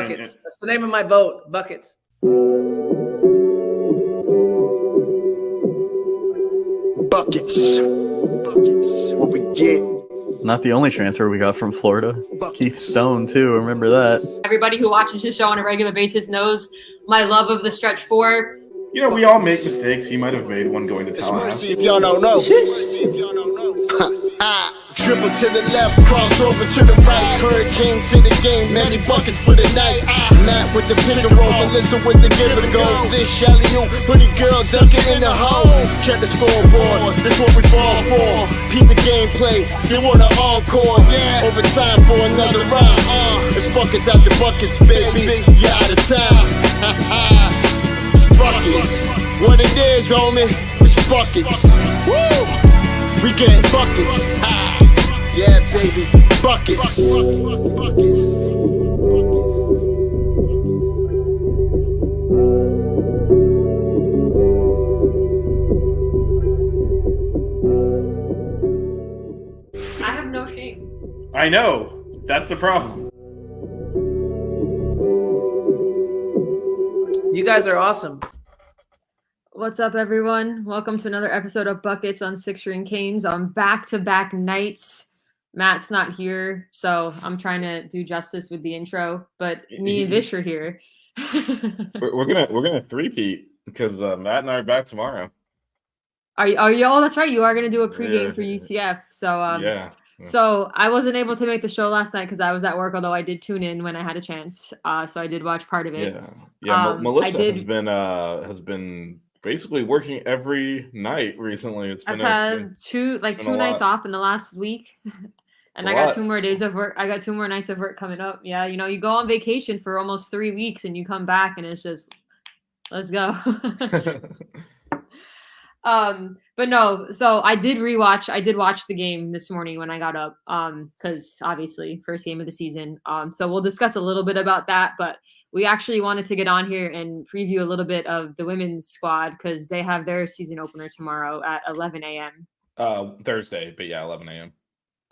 Buckets. That's the name of my boat. Buckets. Buckets. What we get. Not the only transfer we got from Florida. Keith Stone, too. Remember that. Everybody who watches his show on a regular basis knows my love of the stretch four. You know, we all make mistakes. He might have made one going to Tallahassee. If y'all don't know. Dribble to the left, cross over to the right. Hurricane to the game, many buckets for the night. Matt with the pick and roll, Melissa with the give and go. This Shally-oo, pretty girl dunking in the hole. Check the scoreboard, this what we fall for. Peep the gameplay, they want an encore. Yeah, overtime for another round. It's buckets out the buckets, baby. You out of time. It's buckets. What it is, homie, it's buckets. Woo! We getting buckets. Yeah, baby, buckets. I have no shame. I know. That's the problem. You guys are awesome. What's up, everyone? Welcome to another episode of Buckets on Six Ring Canes on back-to-back nights. Matt's not here, so I'm trying to do justice with the intro, but me and Vish are here. We're gonna three-peat because Matt and I are back tomorrow. Are you? Oh, that's right. You are gonna do a pregame for UCF. So Yeah. So I wasn't able to make the show last night because I was at work, although I did tune in when I had a chance. So I did watch part of it. Yeah. Melissa has been basically working every night recently. I've had two nights off in the last week. And I got 2 more days of work. I got 2 more nights of work coming up. Yeah, you know, you go on vacation for almost 3 weeks and you come back and it's just, let's go. But no, so I did watch the game this morning when I got up, because obviously first game of the season. So we'll discuss a little bit about that, but we actually wanted to get on here and preview a little bit of the women's squad because they have their season opener tomorrow at 11 a.m. Thursday, but yeah, 11 a.m.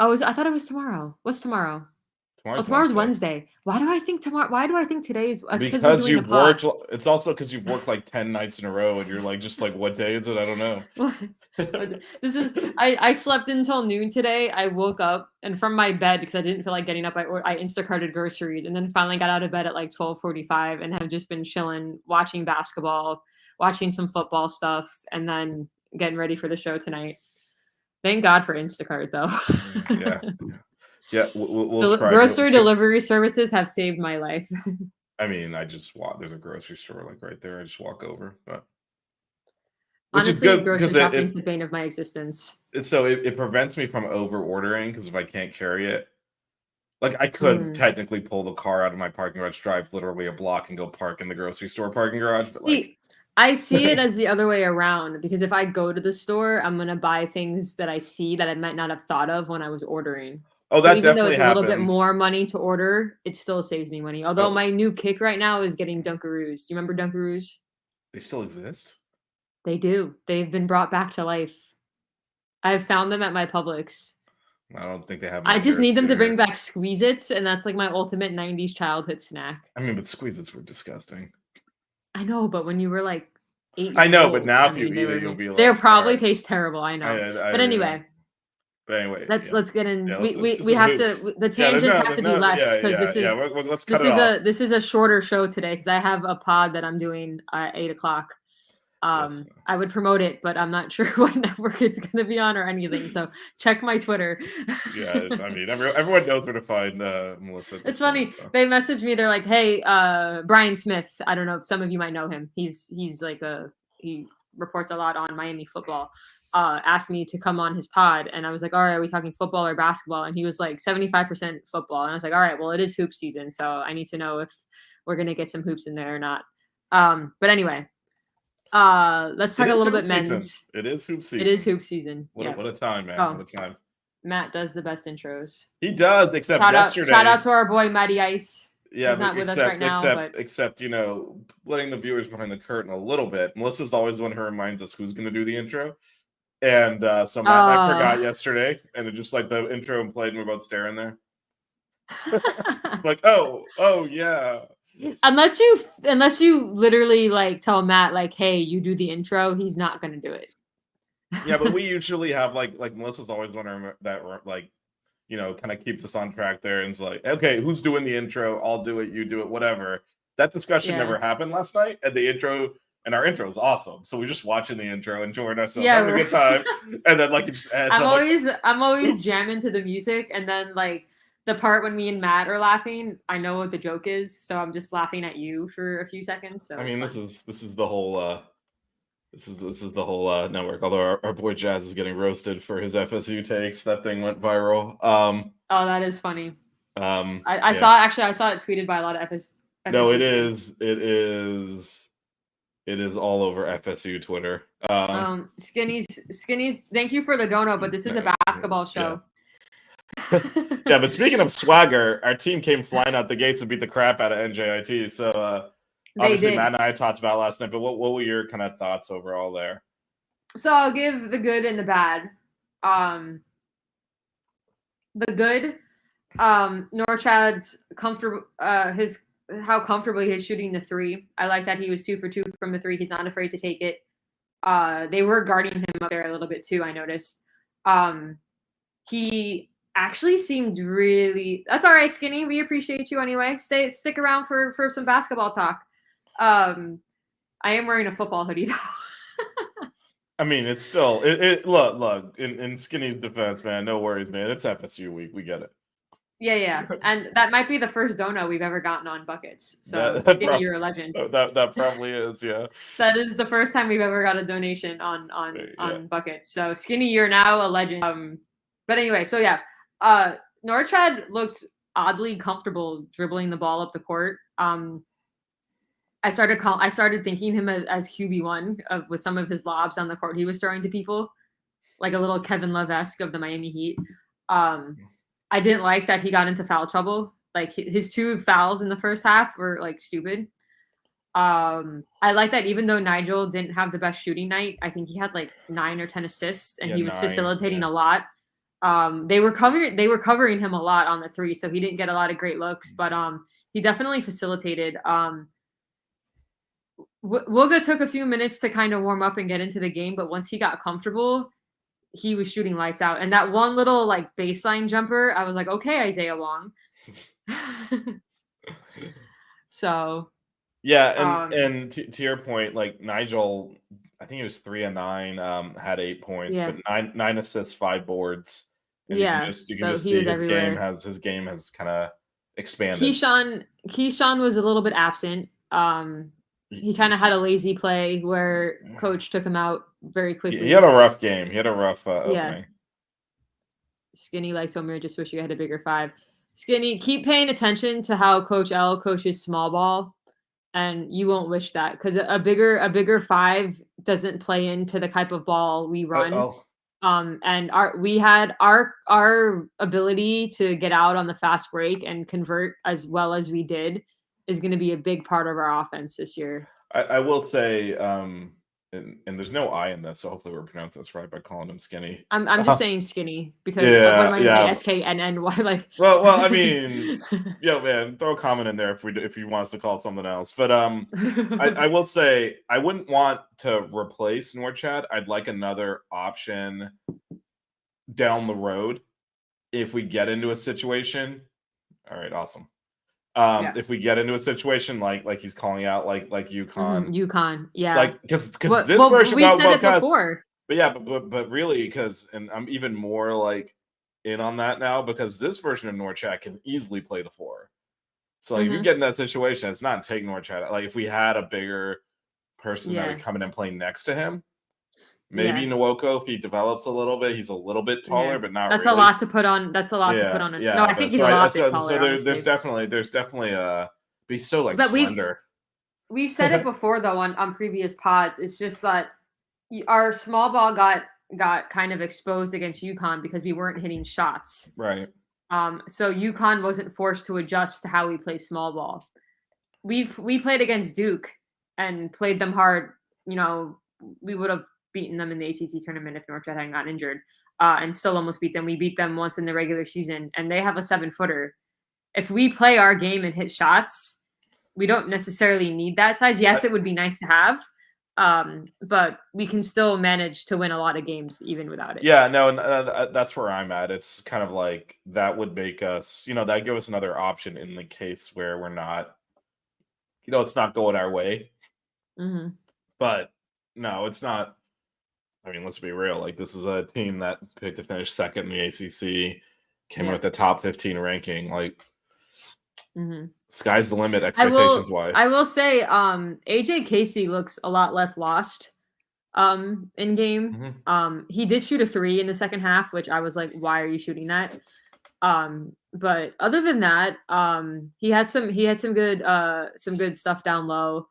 Oh, I thought it was tomorrow. What's tomorrow? Tomorrow's Wednesday. Why do I think tomorrow? Why do I think today is? Because you've worked. It's also because you've worked like 10 nights in a row, and you're like, just like, what day is it? I don't know. This is. I slept until noon today. I woke up and from my bed because I didn't feel like getting up. I Instacarted groceries and then finally got out of bed at like 12:45 and have just been chilling, watching basketball, watching some football stuff, and then getting ready for the show tonight. Thank God for Instacart, though. Yeah. We'll grocery delivery services have saved my life. I mean, I just walk. There's a grocery store like right there. I just walk over, but honestly, grocery shopping is the bane of my existence. So it prevents me from over ordering because if I can't carry it, like I could technically pull the car out of my parking garage, drive literally a block, and go park in the grocery store parking garage. But I see it as the other way around because if I go to the store, I'm gonna buy things that I see that I might not have thought of when I was ordering. Oh, so that even definitely though it's happens. a little bit more money to order, it still saves me money. Although my new kick right now is getting Dunkaroos. Do you remember Dunkaroos? They still exist? They do. They've been brought back to life. I've found them at my Publix. I don't think they have. I just need them to bring back Squeeze-Its, and that's like my ultimate 90s childhood snack. I mean, but Squeeze-Its were disgusting. I know, but when you were like 8 years I know, old, but now if you eat it, you'll be like... They'll probably taste terrible, I know. But anyway... let's get in. We have to. The tangents have to be less because this is a shorter show today because I have a pod that I'm doing at 8:00. I would promote it, but I'm not sure what network it's going to be on or anything. So check my Twitter. Yeah, I mean, everyone knows where to find Melissa. It's funny. They messaged me. They're like, "Hey, Brian Smith. I don't know if some of you might know him. He's like he reports a lot on Miami football." Asked me to come on his pod, and I was like, all right, are we talking football or basketball? And he was like 75% football, and I was like, all right, well, it is hoop season, so I need to know if we're gonna get some hoops in there or not. But anyway, let's talk a little bit men's. It is hoop season. It is hoop season. What a time, man! What a time. Matt does the best intros. He does, except yesterday. Shout out to our boy Matty Ice. Yeah, he's not with us right now, except you know, letting the viewers behind the curtain a little bit. Melissa's always the one who reminds us who's going to do the intro. And so Matt and I forgot yesterday, and it just like the intro and played, and we're both staring there. Like, oh yeah. Unless you literally like tell Matt like, hey, you do the intro, he's not gonna do it. Yeah, but we usually have like Melissa's always one that like, you know, kind of keeps us on track there, and it's like, okay, who's doing the intro? I'll do it, you do it, whatever. That discussion Yeah. never happened last night, and the intro and our intro is awesome. So we're just watching the intro, enjoying ourselves, Yeah, having a good time, and then like it just adds. I'm always oops. jamming to the music, and then like the part when me and Matt are laughing, I know what the joke is, so I'm just laughing at you for a few seconds. So I mean, this is the whole this is the whole network. Although our boy Jazz is getting roasted for his FSU takes, that thing went viral. Oh, that is funny. I yeah. saw it tweeted by a lot of FSU. No, it fans. it is all over FSU Twitter. Skinny's. Thank you for the dono, but this is a basketball show. Yeah, but speaking of swagger, our team came flying out the gates and beat the crap out of NJIT. So obviously, Matt and I talked about it last night. But what were your kind of thoughts overall there? So I'll give the good and the bad. The good, Norchad's comfortable. How comfortably he's shooting the three. I like that he was 2 for 2 from the three. He's not afraid to take it. They were guarding him up there a little bit too, I noticed. He actually seemed really. That's all right, Skinny. We appreciate you anyway. Stick around for some basketball talk. I am wearing a football hoodie though. I mean, it's still look in Skinny's defense, man. No worries, man. It's FSU week. We get it. Yeah, and that might be the first dono we've ever gotten on buckets. So Skinny, you're a legend. That probably is, yeah. That is the first time we've ever got a donation on buckets. So Skinny, you're now a legend. But anyway, so yeah, Norchad looked oddly comfortable dribbling the ball up the court. I started thinking him as QB1 with some of his lobs on the court he was throwing to people, like a little Kevin Love-esque of the Miami Heat. I didn't like that he got into foul trouble. Like his 2 fouls in the first half were like stupid. I like that even though Nigel didn't have the best shooting night, I think he had like 9 or 10 assists and he was facilitating a lot. They were covering him a lot on the 3, so he didn't get a lot of great looks, but he definitely facilitated. Wilga took a few minutes to kind of warm up and get into the game, but once he got comfortable, he was shooting lights out. And that one little like baseline jumper, I was like, okay, Isaiah Wong. So yeah, and to your point, like Nigel, I think he was 3 and 9, had 8 points, but 9 assists, 5 boards. And you can just see his game has kind of expanded. Keyshawn was a little bit absent. He kind of had a lazy play where coach took him out very quickly. He had a rough game. He had a rough opening. Skinny like Sommer, just wish you had a bigger 5. Skinny, keep paying attention to how Coach L coaches small ball, and you won't wish that because a bigger 5 doesn't play into the type of ball we run. And our ability to get out on the fast break and convert as well as we did is going to be a big part of our offense this year. I will say, and there's no I in this, so hopefully we're pronouncing this right by calling him Skinny. I'm just saying Skinny because what am I going to say? SKNNY? Like, well, I mean, man, throw a comment in there if you want us to call it something else. But I will say I wouldn't want to replace Norchad. I'd like another option down the road if we get into a situation. All right, awesome. If we get into a situation like he's calling out like UConn, like because this version we've said it before, but really because I'm even more like in on that now because this version of Norchad can easily play the 4. So like if you get in that situation, it's not take Norchad. Like if we had a bigger person that would come in and play next to him. Maybe Nwoko, if he develops a little bit, he's a little bit taller, but not That's really. a lot to put on. That's a lot to put on. No, I think he's a lot bit taller. So there's definitely but he's so like slender. We've said it before though on previous pods. It's just that our small ball got kind of exposed against UConn because we weren't hitting shots. Right. So UConn wasn't forced to adjust to how we play small ball. We played against Duke and played them hard. You know, we would have beaten them in the ACC tournament if Norchad hadn't gotten injured, and still almost beat them. We beat them once in the regular season, and they have a 7-footer. If we play our game and hit shots, we don't necessarily need that size. Yes, it would be nice to have, but we can still manage to win a lot of games even without it. Yeah, no, and that's where I'm at. It's kind of like that would make us, that give us another option in the case where we're not, it's not going our way. Mm-hmm. But no, it's not. I mean, let's be real. Like, this is a team that picked to finish second in the ACC, came in with a top 15 ranking. Like, sky's the limit, expectations wise. I will say, AJ Casey looks a lot less lost in game. He did shoot a 3 in the second half, which I was like, why are you shooting that? But other than that, he had some good stuff down low.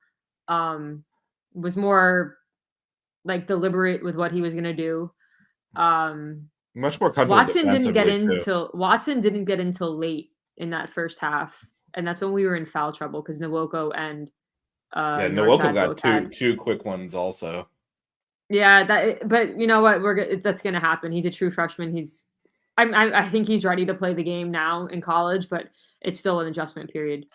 Was more like deliberate with what he was gonna do. Much more comfortable. Watson didn't get until late in that first half, and that's when we were in foul trouble because Nwoko and Nwoko got two quick ones also. Yeah, but you know what? That's gonna happen. He's a true freshman. I think he's ready to play the game now in college, but it's still an adjustment period.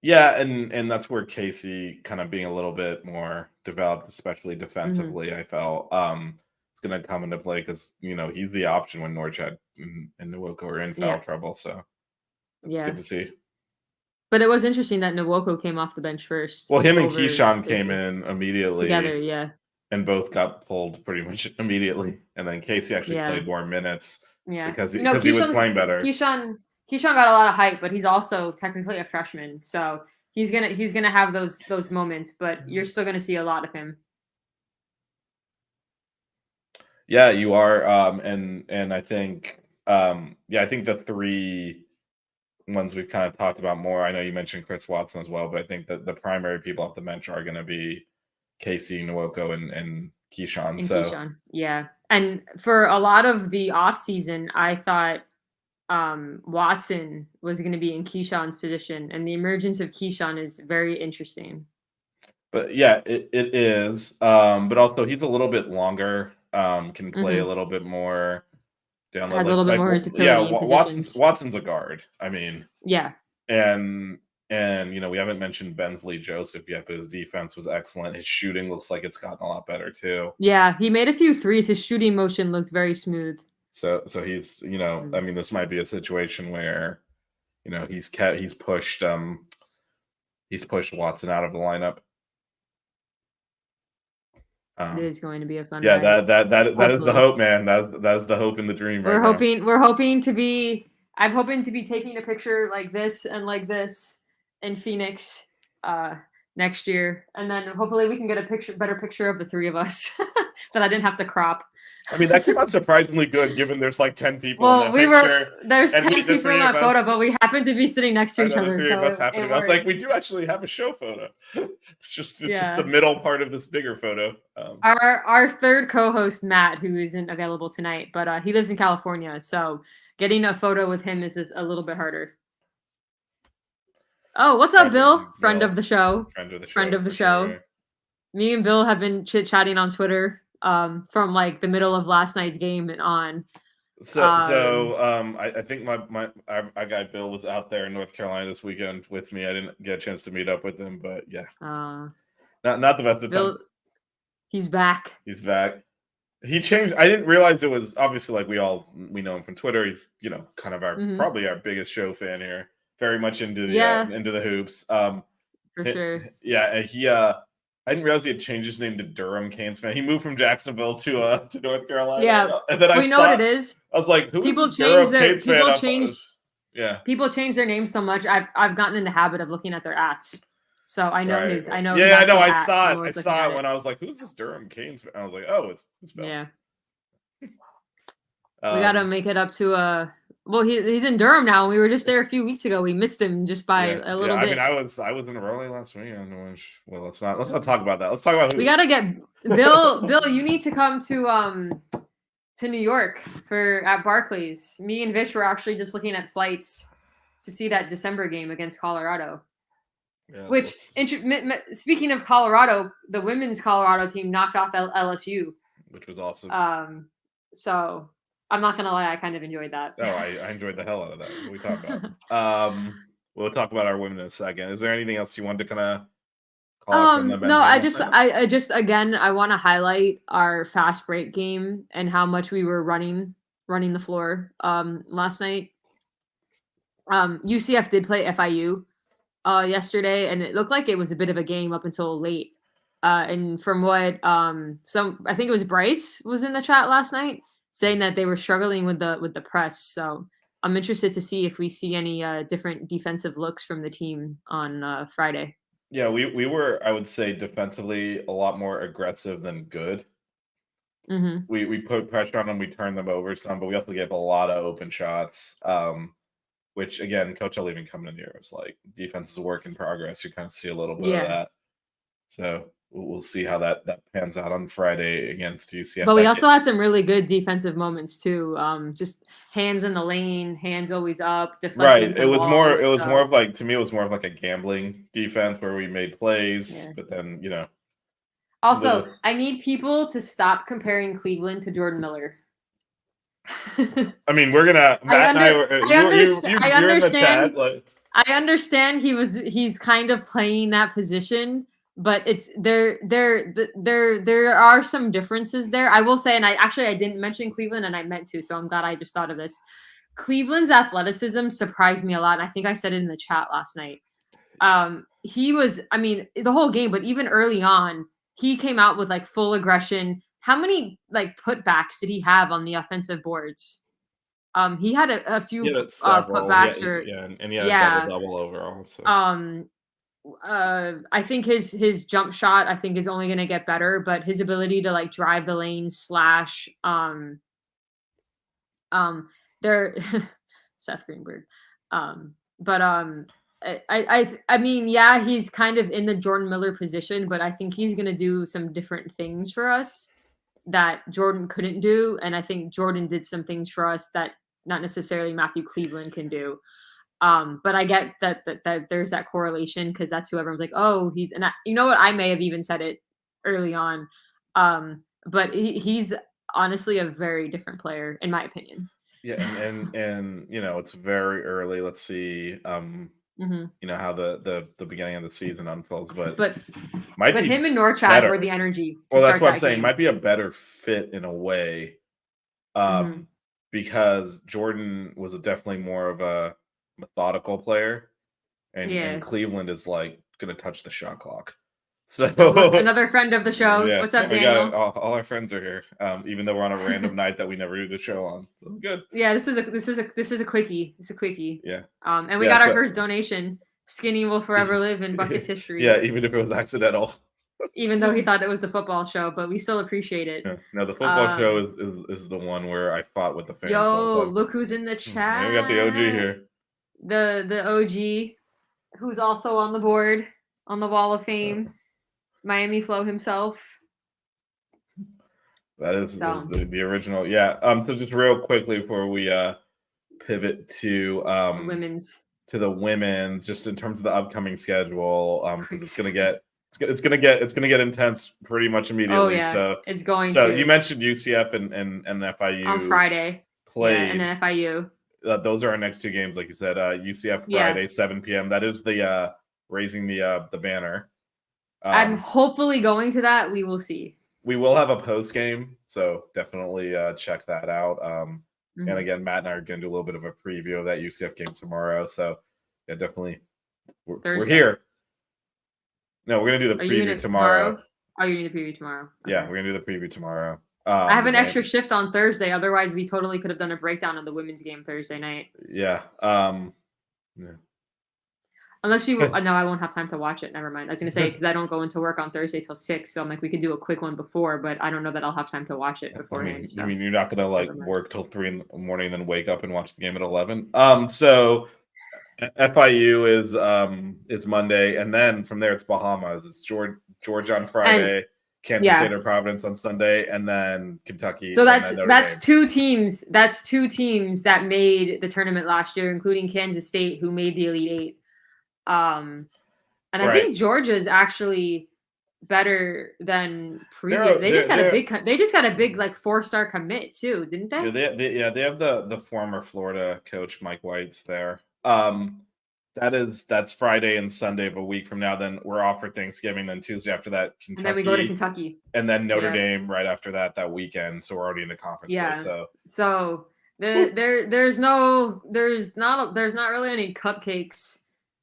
Yeah, and that's where Casey kind of being a little bit more developed, especially defensively, I felt it's going to come into play because, he's the option when Norchad and Nwoko are in foul trouble. So that's good to see. But it was interesting that Nwoko came off the bench first. Well, him and Keyshawn came in immediately. Together, yeah. And both got pulled pretty much immediately. And then Casey actually played more minutes because he was playing better. Keyshawn got a lot of hype, but he's also technically a freshman, so he's gonna have those moments. But you're still gonna see a lot of him. Yeah, you are, and I think, I think the 3 ones we've kind of talked about more. I know you mentioned Chris Watson as well, but I think that the primary people off the bench are going to be Casey, Nwoko, and Keyshawn. Keyshawn, yeah. And for a lot of the off season, I thought Watson was going to be in Keyshawn's position, and the emergence of Keyshawn is very interesting. But yeah, it is. But also he's a little bit longer, can play a little bit more down low. Has a little bit more versatility. Watson's a guard. I mean, yeah. And we haven't mentioned Bensley Joseph yet, but his defense was excellent. His shooting looks like it's gotten a lot better too. Yeah, he made a few threes. His shooting motion looked very smooth. So he's, I mean, this might be a situation where, he's pushed Watson out of the lineup. It is going to be a fun. Yeah, ride. that is the hope, man. That's the hope and the dream. We're hoping to be. I'm hoping to be taking a picture like this and like this in Phoenix next year, and then hopefully we can get a better picture of the 3 of us that I didn't have to crop. I mean, that came out surprisingly good, given there's like 10 people in that picture. There's 10 people in that photo, but we happened to be sitting next to each other. The 3 of us happening. I was like, we do actually have a show photo. It's just the middle part of this bigger photo. Our third co-host, Matt, who isn't available tonight, but he lives in California, so getting a photo with him is just a little bit harder. Oh, what's up, Bill? Friend of the show. Friend of the show. Sure. Me and Bill have been chit-chatting on Twitter from like the middle of last night's game and on. I think our guy Bill was out there in North Carolina this weekend with me. I didn't get a chance to meet up with him, but yeah, not the best of times. He's back. He's back. He changed. I didn't realize it was obviously like we know him from Twitter. He's kind of probably our biggest show fan here. Very much into the hoops. For sure. Yeah, I didn't realize he had changed his name to Durham Canes fan. He moved from Jacksonville to North Carolina. Yeah, and then we know what it is. I was like, who is this Durham Canes fan? People change their names so much. I've gotten in the habit of looking at their ats, so I know his. I know. Yeah, I know. I saw it. I saw it when I was like, who's this Durham Canes fan? I was like, oh, it's Bill. Yeah. We gotta make it up to Well, he's in Durham now. We were just there a few weeks ago. We missed him just by a little bit. I mean, I was in Raleigh last weekend. Well, let's not talk about that. Let's talk about. We gotta get Bill. Bill, you need to come to New York at Barclays. Me and Vish were actually just looking at flights to see that December game against Colorado. Yeah, which, speaking of Colorado, the women's Colorado team knocked off LSU, which was awesome. So I'm not gonna lie, I kind of enjoyed that. Oh, I enjoyed the hell out of that. What are we talking about? we'll talk about our women in a second. Is there anything else you wanted to kind of call out from the men's No, game I last just, night? I just, again, I want to highlight our fast break game and how much we were running the floor last night. UCF did play FIU yesterday, and it looked like it was a bit of a game up until late. And from what I think it was Bryce was in the chat last night saying that they were struggling with the press. So I'm interested to see if we see any different defensive looks from the team on Friday. Yeah, we were, I would say, defensively a lot more aggressive than good. Mm-hmm. We put pressure on them, we turned them over some, but we also gave a lot of open shots. Which again, Coach L even coming in here was like, defense is a work in progress. You kind of see a little bit of that. So we'll see how that pans out on Friday against UCF. But we also had some really good defensive moments too. Just hands in the lane, hands always up, deflecting. Right. It was more of like, to me, it was more of like a gambling defense where we made plays, but then, you know. Also, I need people to stop comparing Cleveland to Jordan Miller. I mean, we're gonna. Matt and I were. You're in the chat, like, I understand he's kind of playing that position, but it's there are some differences there. I will say, and I didn't mention Cleveland, and I meant to, so I'm glad I just thought of this. Cleveland's athleticism surprised me a lot, and I think I said it in the chat last night. He was, I mean, the whole game, but even early on, he came out with like full aggression. How many like putbacks did he have on the offensive boards? He had a few putbacks and he had a double overall. So. I think his jump shot I think is only going to get better, but his ability to like drive the lane slash there Seth Greenberg. I mean, yeah, he's kind of in the Jordan Miller position, but I think he's going to do some different things for us that Jordan couldn't do. And I think Jordan did some things for us that not necessarily Matthew Cleveland can do. But I get that there's that correlation because that's who everyone's like, oh, he's, and you know what? I may have even said it early on. But he's honestly a very different player, in my opinion. Yeah. And you know, it's very early. Let's see. You know how the beginning of the season unfolds, but him and Norchad were the energy. Well, that's what I'm saying. Might be a better fit in a way, because Jordan was definitely more of a methodical player, and Cleveland is like going to touch the shot clock. So another friend of the show. Yeah. What's up, Daniel? All our friends are here, even though we're on a random night that we never do the show on. So good. Yeah, this is a quickie. It's a quickie. Yeah. And we got our first donation. Skinny will forever live in Buckets history. Yeah, even if it was accidental. Even though he thought it was the football show, but we still appreciate it. Yeah. No, the football show is the one where I fought with the fans. Yo, look who's in the chat. We got the OG here. The OG, who's also on the board on the Wall of Fame. Miami Flow himself. That is the original. Yeah. So just real quickly before we pivot to the women's, just in terms of the upcoming schedule, because it's gonna get intense pretty much immediately. Oh yeah, so it's going. So you mentioned UCF and FIU on Friday. Played and then FIU. Those are our next two games, like you said. UCF Friday, 7 p.m. That is the raising the banner. I'm hopefully going to that. We will see. We will have a post game, so definitely check that out. And again, Matt and I are going to do a little bit of a preview of that UCF game tomorrow. So yeah, definitely, we're here. No, we're going to do the preview tomorrow. Oh, you're doing the preview tomorrow. Okay. Yeah, we're going to do the preview tomorrow. I have an extra shift on Thursday. Otherwise, we totally could have done a breakdown of the women's game Thursday night. Yeah. Unless you, no, I won't have time to watch it. Never mind. I was going to say, because I don't go into work on Thursday till 6. So I'm like, we could do a quick one before, but I don't know that I'll have time to watch it beforehand. I mean, you're not going to like work till 3 in the morning and then wake up and watch the game at 11. So FIU is Monday. And then from there, it's Bahamas. It's Georgia on Friday, Kansas State or Providence on Sunday, and then Kentucky. So that's two teams. That's two teams that made the tournament last year, including Kansas State, who made the Elite Eight. And I think Georgia is actually better than previous. They just got a big like 4-star commit too, didn't they? Yeah, they have the former Florida coach Mike White's there. That's Friday and Sunday of a week from now. Then we're off for Thanksgiving. Then Tuesday after that, Kentucky, And then we go to Kentucky. and then Notre Yeah. Dame right after that weekend. So we're already in the conference play. Yeah. So There's not really any cupcakes.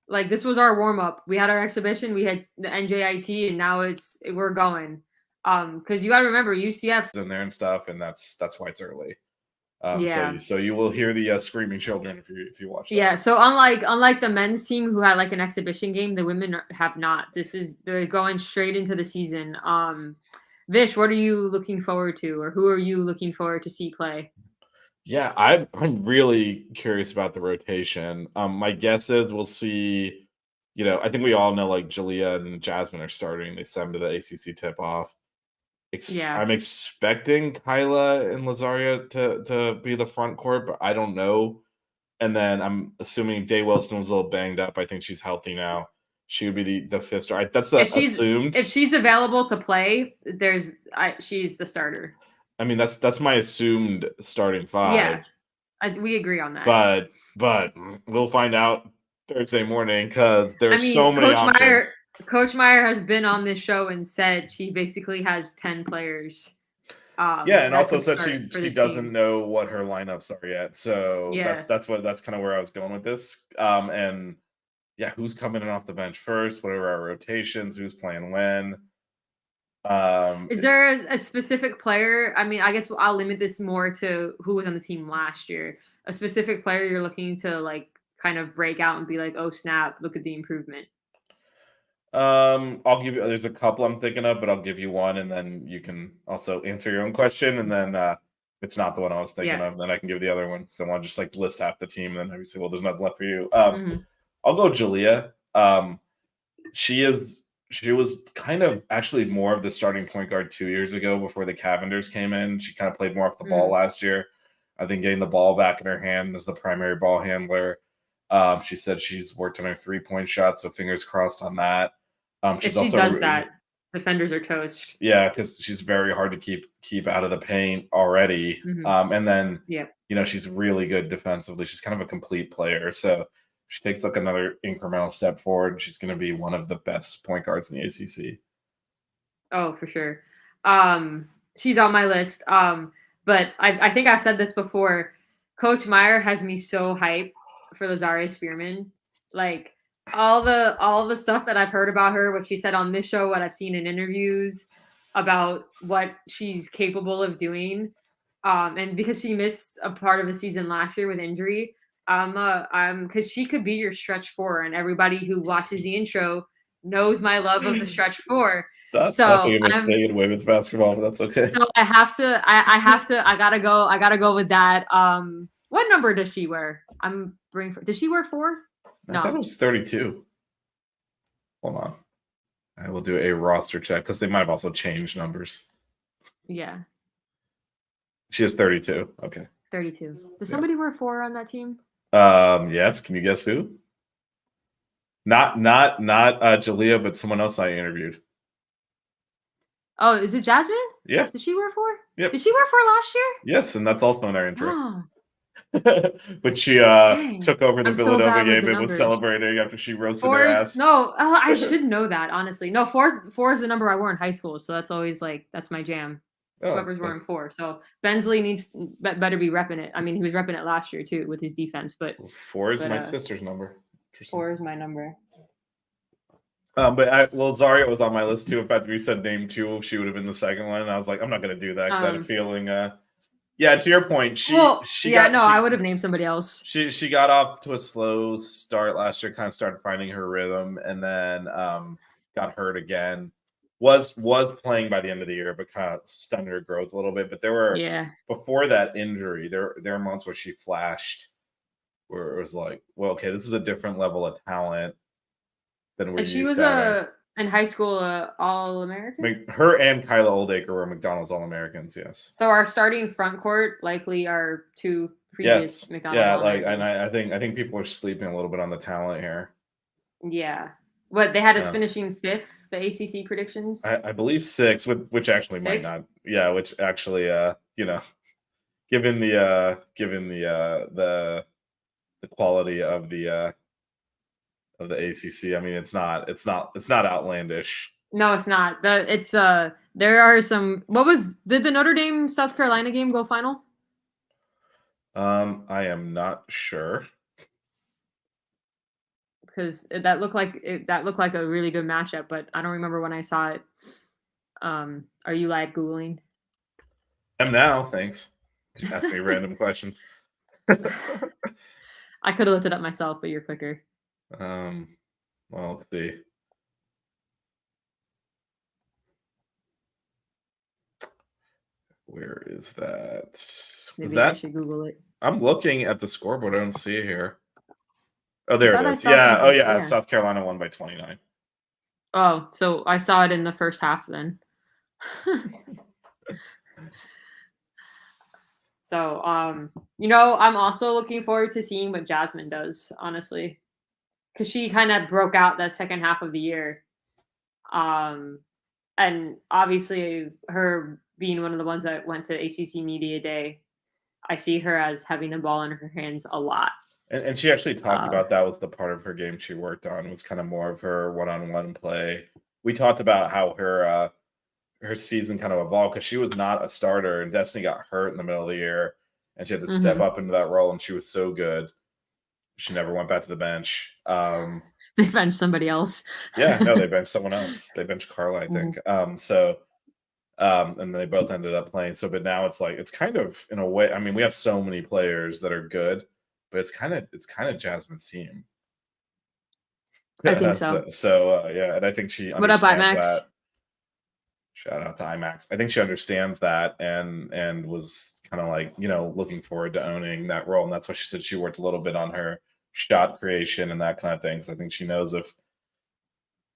Like this was our warm up. We had our exhibition. We had the NJIT, and now we're going. Because you got to remember UCF in there and stuff, and that's why it's early. Yeah. So you will hear the screaming children if you watch that. Yeah, so unlike the men's team who had like an exhibition game, the women have not. They're going straight into the season. Vish, what are you looking forward to, or who are you looking forward to see play? Yeah, I'm really curious about the rotation. My guess is we'll see. I think we all know like Jalea and Jasmine are starting. They sent them to the ACC tip off. Yeah. I'm expecting Kyla and Lazaria to be the front court, but I don't know. And then I'm assuming Day Wilson was a little banged up. I think she's healthy now. She would be the fifth star. That's assumed. If she's available to play, she's the starter. I mean, that's my assumed starting five. Yeah, we agree on that. But we'll find out Thursday morning because there's so many options. Coach Meyer has been on this show and said she basically has 10 players. And also said she doesn't know what her lineups are yet. So that's kind of where I was going with this. And yeah, who's coming in off the bench first? What are our rotations? Who's playing when? Is there a specific player? I mean, I guess I'll limit this more to who was on the team last year. A specific player you're looking to like kind of break out and be like, oh snap, look at the improvement. I'll give you. There's a couple I'm thinking of, but I'll give you one, and then you can also answer your own question. And then if it's not the one I was thinking of, then I can give the other one. So I want to just like list half the team, and then maybe say, well, there's nothing left for you. I'll go Jalea. She was kind of actually more of the starting point guard 2 years ago before the Cavenders came in. She kind of played more off the ball last year. I think getting the ball back in her hand as the primary ball handler. She said she's worked on her 3-point shot, so fingers crossed on that. If she does that, defenders are toast. Yeah, because she's very hard to keep out of the paint already. And then she's really good defensively. She's kind of a complete player. So if she takes like another incremental step forward, she's going to be one of the best point guards in the ACC. Oh, for sure. She's on my list. But I think I've said this before. Coach Meyer has me so hyped for Lazaria Spearman. Like all the stuff that I've heard about her, what she said on this show, what I've seen in interviews about what she's capable of doing. And because she missed a part of the season last year with injury, because she could be your stretch four, and everybody who watches the intro knows my love of the stretch four. So I'm in women's basketball, but that's okay. So I gotta go with that. What number does she wear? Does she wear 4? No. I thought it was 32. Hold on. I will do a roster check because they might have also changed numbers. Yeah. She has 32. Okay. 32. Does somebody wear 4 on that team? Yes. Can you guess who? Not Jalea, but someone else I interviewed. Oh, is it Jasmine? Yeah. Did she wear 4? Yep. Did she wear 4 last year? Yes, and that's also in our intro. Oh. But she took over the Villanova game and was celebrating after she roasted her ass. No, I should know that, honestly. No, 4 is the number I wore in high school, so that's always like that's my jam. Whoever's wearing 4. So Bensley better be repping it. I mean, he was repping it last year too with his defense, but 4 is my sister's number. 4 is my number. But Zaria was on my list too. In fact, if we said name 2, she would have been the second one. And I was like, I'm not going to do that because I had a feeling. Yeah, to your point, I would have named somebody else. She got off to a slow start last year, kind of started finding her rhythm, and then got hurt again. Was playing by the end of the year, but kind of stunted her growth a little bit. But there were before that injury, there were months where she flashed, where it was like, well, okay, this is a different level of talent than we're used to. She was in high school All-American? Her and Kyla Oldacre were McDonald's All-Americans, yes. So our starting front court likely are 2 previous McDonald's All-Americans. And I think people are sleeping a little bit on the talent here. Yeah. What, they had us finishing 5th, the ACC predictions? I believe 6th, which actually 6th? Might not. Yeah, which actually, given the quality of the of the ACC. I mean, it's not outlandish. No, it's not. There are some. Did the Notre Dame South Carolina game go final? I am not sure. Because that looked like a really good matchup, but I don't remember when I saw it. Are you like Googling? I'm now, thanks. You ask me random questions. I could have looked it up myself, but you're quicker. Well, let's see. Where is that? Maybe I should Google it. I'm looking at the scoreboard. I don't see it here. Oh, there thought it I is. saw Yeah. Oh, something. yeah. Yeah. South Carolina won by 29. Oh, so I saw it in the first half then. So, I'm also looking forward to seeing what Jasmine does, honestly, because she kind of broke out that second half of the year. And obviously, her being one of the ones that went to ACC Media Day, I see her as having the ball in her hands a lot. And she actually talked about that was the part of her game she worked on. It was kind of more of her one-on-one play. We talked about how her season kind of evolved because she was not a starter, and Destiny got hurt in the middle of the year, and she had to step up into that role, and she was so good. She never went back to the bench. They benched somebody else. Yeah, no, they benched someone else. They benched Carla, I think. And they both ended up playing. So, but now it's like it's kind of in a way. I mean, we have so many players that are good, but it's kind of Jasmine's team. I think so. Yeah, and I think she What up, understands IMAX? that. Shout out to IMAX. I think she understands that and was kind of like, looking forward to owning that role. And that's why she said she worked a little bit on her shot creation and that kind of thing. So I think she knows if,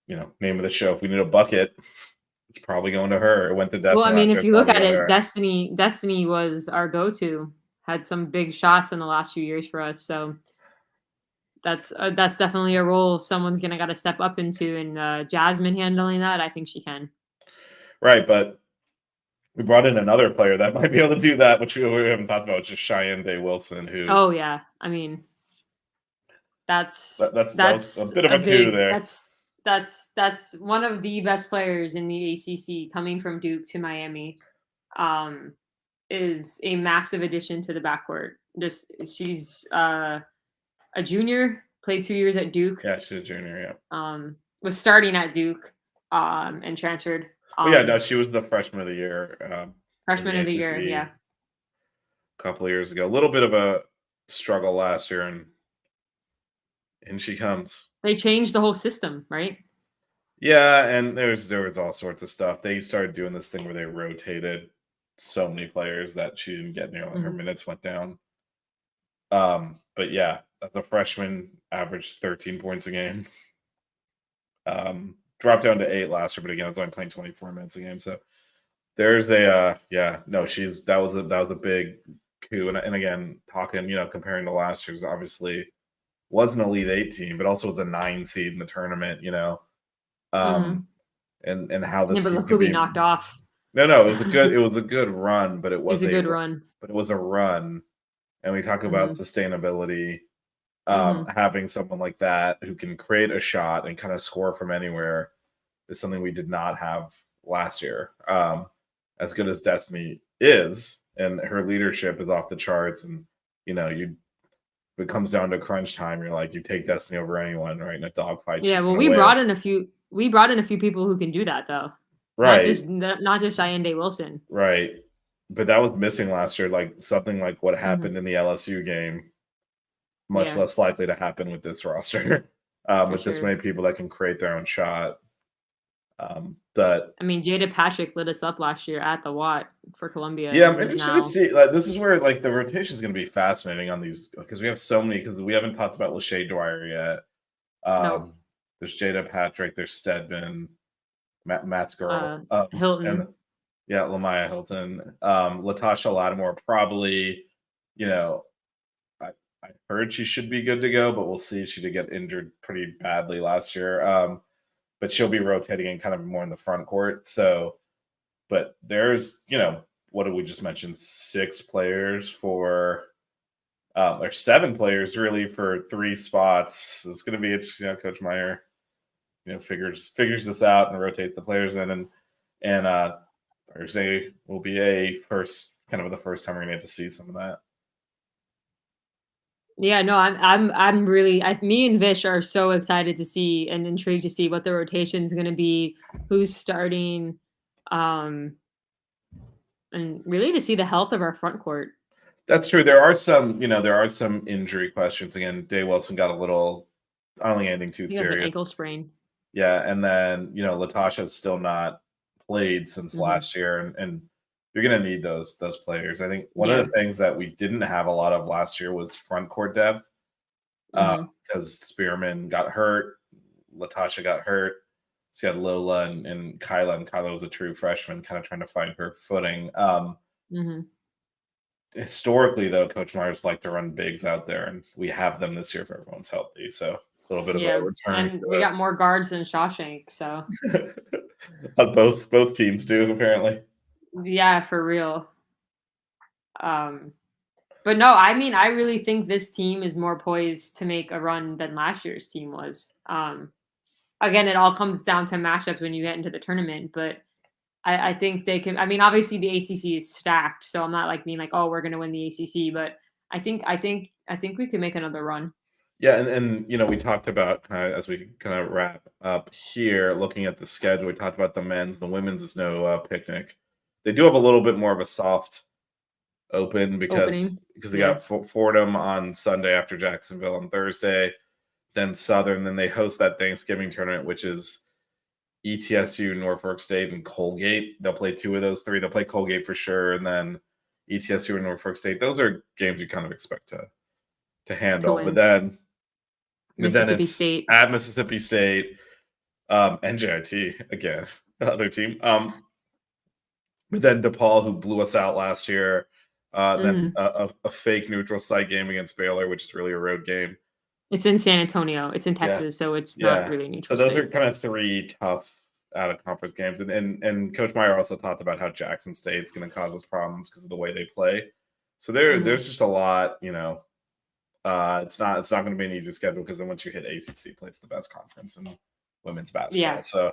name of the show, if we need a bucket, it's probably going to her. It went to Destiny. Well, I mean, if you look at it, Destiny Destiny was our go-to. Had some big shots in the last few years for us. So that's definitely a role someone's got to step up into. And Jasmine handling that, I think she can. Right, but we brought in another player that might be able to do that, which we haven't talked about, which is Cheyenne Day Wilson, who. Oh yeah, I mean, that's a bit of a coup there. That's one of the best players in the ACC coming from Duke to Miami. Is a massive addition to the backcourt. She's a junior, played 2 years at Duke. Yeah, she's a junior. Yeah. Was starting at Duke, and transferred. She was the freshman of the year. Freshman of the year, yeah. A couple of years ago, a little bit of a struggle last year, and she comes. They changed the whole system, right? Yeah, and there was all sorts of stuff. They started doing this thing where they rotated so many players that she didn't get nearly her minutes went down. But yeah, as a freshman, averaged 13 points a game. Dropped down to 8 last year, but again, I was only playing 24 minutes a game. So there's that was a big coup. And again, talking, comparing to last year's, obviously was an Elite 8 team, but also was a 9 seed in the tournament, and how this but look who we knocked off. No, it was a good run, but it was a good run. But it was a run. And we talk about sustainability. Having someone like that who can create a shot and kind of score from anywhere is something we did not have last year. As good as Destiny is, and her leadership is off the charts, and if it comes down to crunch time, you're like, you take Destiny over anyone, right? In a dogfight. Yeah, well, we brought in a few people who can do that though. Right. Not just Cheyenne Day Wilson. Right. But that was missing last year, like something like what happened in the LSU game. Much less likely to happen with this roster, with this many people that can create their own shot. But I mean, Jada Patrick lit us up last year at the Watt for Columbia. Yeah, I'm interested to see. Like, this is where like the rotation is going to be fascinating on these, because we have so many. Because we haven't talked about Lachey Dwyer yet. No. There's Jada Patrick. There's Stedman, Matt's girl, Hilton. And, Lamaya Hilton, Latasha Lattimore. Probably, I heard she should be good to go, but we'll see. She did get injured pretty badly last year. But she'll be rotating in kind of more in the front court. So, but there's, what did we just mention? 6 players for or 7 players really for 3 spots. It's going to be interesting how Coach Meyer, figures this out and rotates the players in, and Thursday will be the first time we're going to get to see some of that. Yeah, no, I'm really me and Vish are so excited to see and intrigued to see what the rotation is going to be, who's starting, and really to see the health of our front court. That's true. There are some injury questions. Again, Day Wilson got a little, I don't think anything too He has an serious. ankle sprain. Yeah, and then Latasha's still not played since last year, and you're going to need those players. I think one of the things that we didn't have a lot of last year was front court depth, because Spearman got hurt, Latasha got hurt. So you had Lola and Kyla, and Kyla was a true freshman, kind of trying to find her footing. Historically, though, Coach Myers liked to run bigs out there, and we have them this year if everyone's healthy. So a little bit of a return. And we got more guards than Shawshank, so both teams do apparently. Yeah, for real. But no, I mean, I really think this team is more poised to make a run than last year's team was. Again, it all comes down to matchups when you get into the tournament, but I think they can. I mean, obviously the ACC is stacked, so I'm not like being like, oh, we're going to win the ACC, but I think we could make another run. Yeah, and we talked about as we kind of wrap up here, looking at the schedule. We talked about the men's, the women's is no picnic. They do have a little bit more of a soft open because they got Fordham on Sunday after Jacksonville on Thursday, then Southern, then they host that Thanksgiving tournament, which is ETSU, Norfolk State, and Colgate. They'll play 2 of those 3. They'll play Colgate for sure, and then ETSU and Norfolk State. Those are games you kind of expect to handle. But then Mississippi State at Mississippi State, NJIT again, the other team. But then DePaul, who blew us out last year. Then a fake neutral site game against Baylor, which is really a road game. It's in San Antonio. It's in Texas, so it's not really neutral. So those are kind of 3 tough out-of-conference games. And Coach Meyer also talked about how Jackson State's going to cause us problems because of the way they play. So there's just a lot, it's not going to be an easy schedule because then once you hit ACC play, it's the best conference in women's basketball. Yeah. So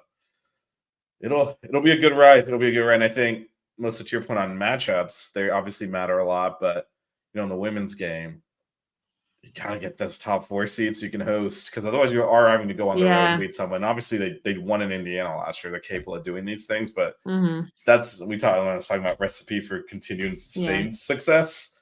it'll be a good ride. It'll be a good ride. And I think, Melissa, to your point on matchups, they obviously matter a lot, but in the women's game, you gotta get those top 4 seeds so you can host, because otherwise you are having to go on the road and beat someone. Obviously, they won in Indiana last year. They're capable of doing these things, but that's when I was talking about recipe for continued and sustained success.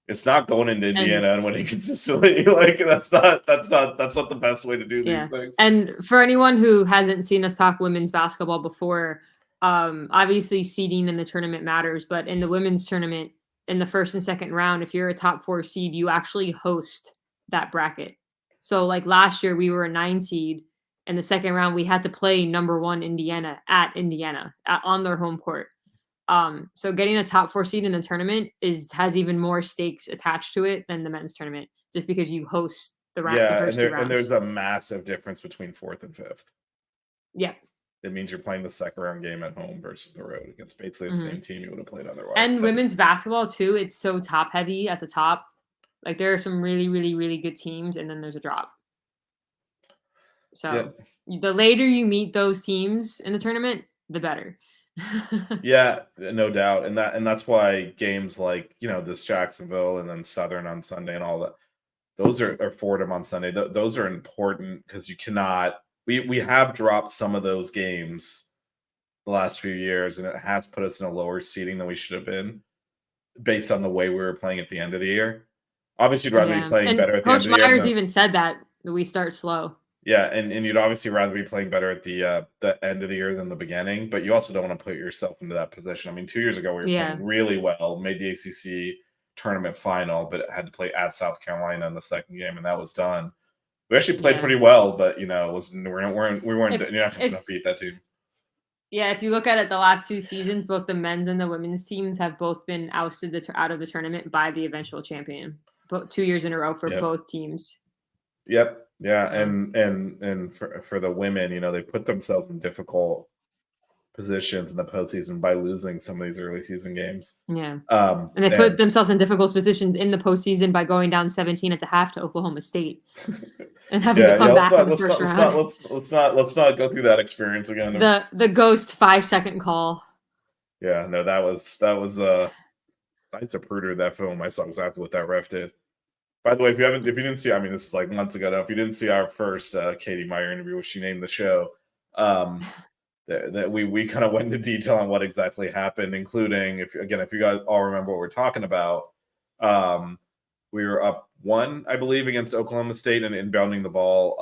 It's not going into Indiana and winning consistently. Like that's not the best way to do these things. And for anyone who hasn't seen us talk women's basketball before, obviously seeding in the tournament matters, but in the women's tournament, in the first and second round, if you're a top 4 seed, you actually host that bracket. So like last year, we were a 9 seed. In the second round, we had to play number 1 Indiana on their home court. So getting a top 4 seed in the tournament has even more stakes attached to it than the men's tournament, just because you host the round. Yeah, the first 2 rounds. And there's a massive difference between 4th and 5th. Yeah. It means you're playing the second round game at home versus the road against basically the same team you would have played otherwise. And women's basketball too, it's so top heavy at the top. Like there are some really, really, really good teams, and then there's a drop. So the later you meet those teams in the tournament, the better. Yeah, no doubt. And that's why games like, this Jacksonville and then Southern on Sunday and all that, those are Fordham on Sunday. Those are important because you cannot. We have dropped some of those games the last few years, and it has put us in a lower seeding than we should have been based on the way we were playing at the end of the year. Obviously, you'd rather be playing better at the end of the year. Coach Myers even said that we start slow. Yeah, and you'd obviously rather be playing better at the end of the year than the beginning, but you also don't want to put yourself into that position. I mean, 2 years ago, we were playing really well, made the ACC tournament final, but had to play at South Carolina in the second game, and that was done. We actually played pretty well, but we weren't you're not going to beat that team. Yeah, if you look at it, the last 2 seasons, both the men's and the women's teams have both been ousted out of the tournament by the eventual champion. 2 years in a row for both teams. Yep. Yeah, and for the women, they put themselves in difficult positions in the postseason by losing some of these early season games. Yeah. And they put themselves in difficult positions in the postseason by going down 17 at the half to Oklahoma State and having to come back in the first round. Let's not go through that experience again. The ghost 5-second call. Yeah, no, that was Knights of Pruder, that film. I saw exactly what that ref did. By the way, if you didn't see, I mean, this is like months ago now. If you didn't see our first Katie Meyer interview, which she named the show, that we kind of went into detail on what exactly happened, including if you guys all remember what we're talking about, we were up 1, I believe, against Oklahoma State and inbounding the ball,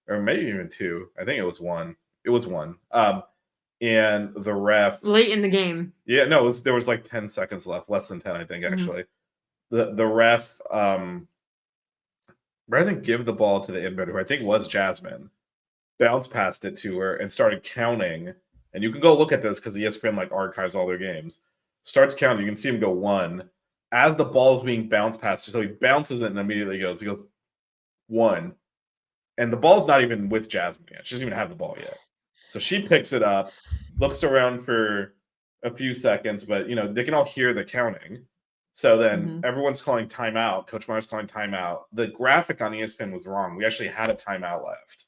or maybe even 2. I think it was 1. It was 1. And the ref late in the game. Yeah, no, there was like 10 seconds left, less than 10, I think, actually. The ref, rather than give the ball to the inbounder, who I think was Jasmine, bounced past it to her and started counting. And you can go look at this because ESPN like archives all their games. Starts counting. You can see him go 1 as the ball is being bounced past. So he bounces it and immediately goes. He goes 1, and the ball's not even with Jasmine yet. She doesn't even have the ball yet. So she picks it up, looks around for a few seconds, but they can all hear the counting. So then everyone's calling timeout. Coach Meyer's calling timeout. The graphic on ESPN was wrong. We actually had a timeout left.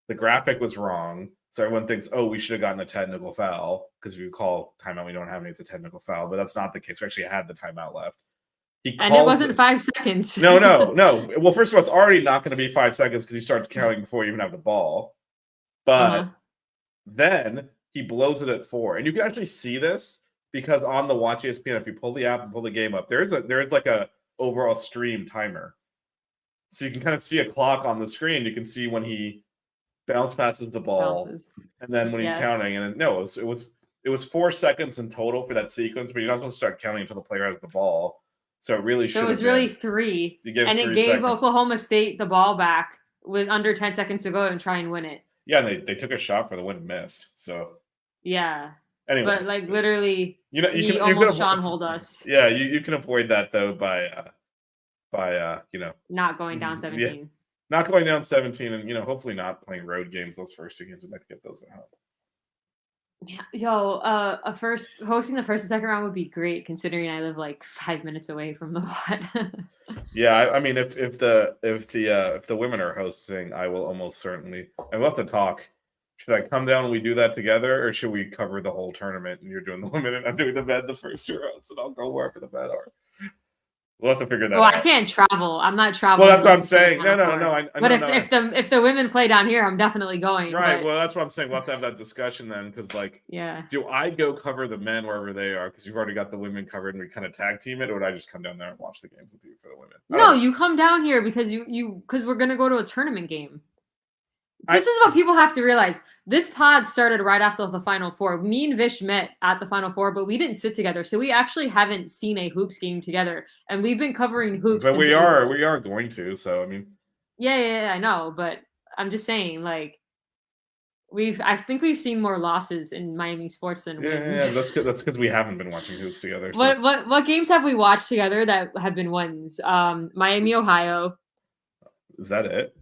The graphic was wrong. So everyone thinks, oh, we should have gotten a technical foul because if you call timeout, we don't have any. It's a technical foul, but that's not the case. We actually had the timeout left. And it wasn't 5 seconds. No. Well, first of all, it's already not going to be 5 seconds because he starts counting before you even have the ball. But then he blows it at 4. And you can actually see this because on the Watch ESPN, if you pull the app and pull the game up, there's like a overall stream timer. So you can kind of see a clock on the screen. You can see when he passes the ball, and then when he's counting. And it was 4 seconds in total for that sequence, but you're not supposed to start counting until the player has the ball. So it really should. So it was really 3, and it gave Oklahoma State the ball back with under 10 seconds to go and try and win it. Yeah, and they took a shot for the win and missed. So yeah. Anyway, but like literally, you can almost Sean hold us. Yeah, you can avoid that though by not going down 17. Yeah, not going down 17, and hopefully not playing road games those first 2 games. I'd like to get those at home. Yeah, hosting the first and second round would be great, considering I live like 5 minutes away from the lot. Yeah, I mean, if the women are hosting, I will almost certainly. I will have to talk. Should I come down and we do that together, or should we cover the whole tournament and you're doing the women and I'm doing the men the first 2 rounds, and I'll go wherever the men are? We'll have to figure that out. Well, I can't travel. I'm not traveling. Well, that's what I'm saying. No. But if the women play down here, I'm definitely going. Right. But... Well, that's what I'm saying. We'll have to have that discussion then, because do I go cover the men wherever they are because you've already got the women covered and we kind of tag team it, or would I just come down there and watch the games with you for the women? No, you come down here because because we're gonna go to a tournament game. This is what people have to realize. This pod started right after the Final Four. Me and Vish met at the Final Four, but we didn't sit together. So we actually haven't seen a hoops game together. And we've been covering hoops. But we are going to. So, I mean. Yeah, I know. But I'm just saying, like, I think we've seen more losses in Miami sports than wins. Yeah, that's good. That's because we haven't been watching hoops together. So. What games have we watched together that have been wins? Miami, Ohio. Is that it?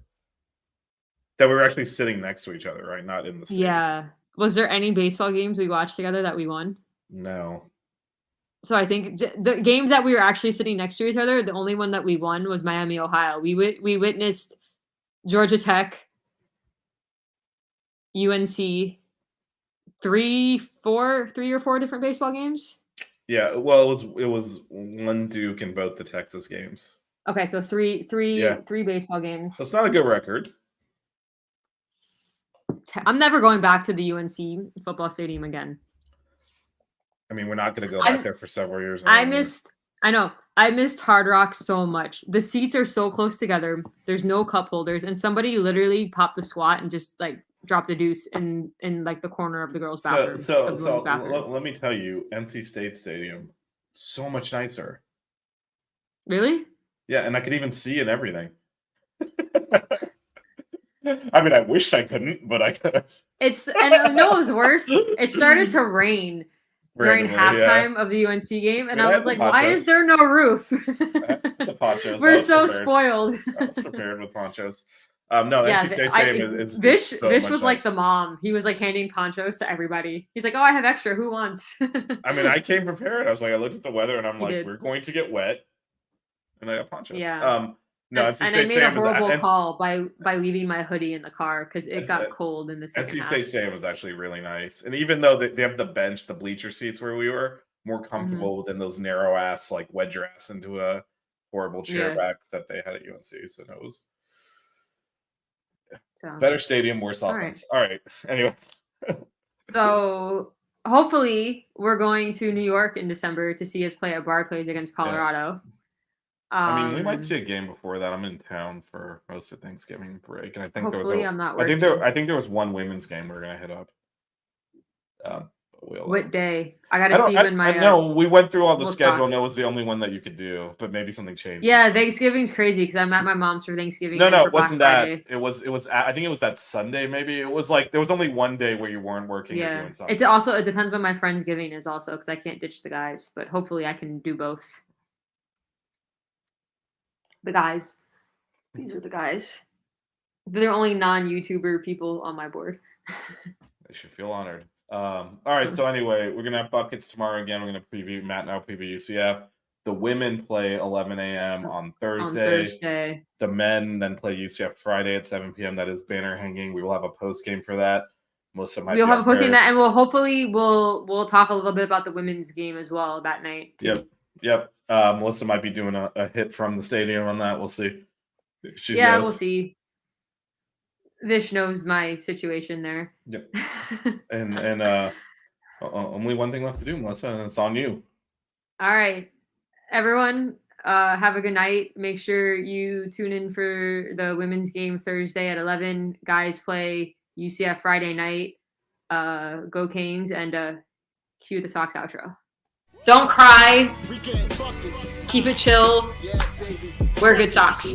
That we were actually sitting next to each other, right? Not in the stadium. Yeah. Was there any baseball games we watched together that we won? No. So I think the games that we were actually sitting next to each other, the only one that we won was Miami, Ohio. We witnessed Georgia Tech, UNC, three or four different baseball games. Yeah, well, it was one Duke in both the Texas games. Okay, so three baseball games. That's not a good record. I'm never going back to the UNC football stadium again. I mean, we're not going to go back there for several years. I missed Hard Rock so much. The seats are so close together. There's no cup holders, and somebody literally popped a squat and just like dropped a deuce in like the corner of the girls' bathroom. So let me tell you, NC State Stadium, so much nicer. Really? Yeah, and I could even see and everything. I mean, I wished I couldn't, but I could. What was worse? It started to rain during halftime of the UNC game, and I was like, "Why is there no roof?" The ponchos. We're so spoiled. I was prepared with ponchos. No, Yeah, NC State Stadium is Vish so Vish much was nicer. like the mom. He was like handing ponchos to everybody. He's like, "Oh, I have extra. Who wants?" I mean, I came prepared. I was like, I looked at the weather and I'm He like, did. we're going to get wet, and I got ponchos. Yeah. No, And NC I State made a Stadium horrible is call by leaving my hoodie in the car because it got cold in the second NC half. State Stadium was actually really nice, and even though they have the bench, the bleacher seats where we were, more Mm-hmm. comfortable than those narrow ass like wedge your ass into a horrible chair Yeah. back that they had at UNC. So no, it was So better stadium, worse All right. offense. All right. Anyway, So hopefully we're going to New York in December to see us play at Barclays against Colorado. I mean, we might see a game before that. I'm in town for most of Thanksgiving break, and I think Hopefully I'm not I working. think there was one women's game we're gonna hit up. What day? I gotta see when my. No, we went through all the we'll schedule, talk. and it was the only one that you could do. But maybe something changed. Yeah, Thanksgiving's crazy because I'm at my mom's for Thanksgiving. No, and for it wasn't Black that. Friday. It was. I think it was that Sunday. Maybe it was like there was only one day where you weren't working or Yeah, doing something. it depends when my Friendsgiving is also because I can't ditch the guys, but hopefully I can do both. The guys, these are the guys. They're the only non-YouTuber people on my board. They should feel honored. All right. So anyway, we're gonna have buckets tomorrow again. We're gonna preview Matt and I'll preview UCF. The women play 11 a.m. on Thursday. The men then play UCF Friday at 7 p.m. That is banner hanging. We will have a post game for that. Melissa might. We'll have a post game that, and we'll hopefully we'll talk a little bit about the women's game as well that night. Too. Yep. Melissa might be doing a hit from the stadium on that. We'll see. We'll see. Vish knows my situation there. Yep. and only one thing left to do, Melissa, and it's on you. All right, everyone. Have a good night. Make sure you tune in for the women's game Thursday at 11. Guys play UCF Friday night. Go Canes, and cue the Sox outro. Don't cry. Keep it chill. Wear good socks.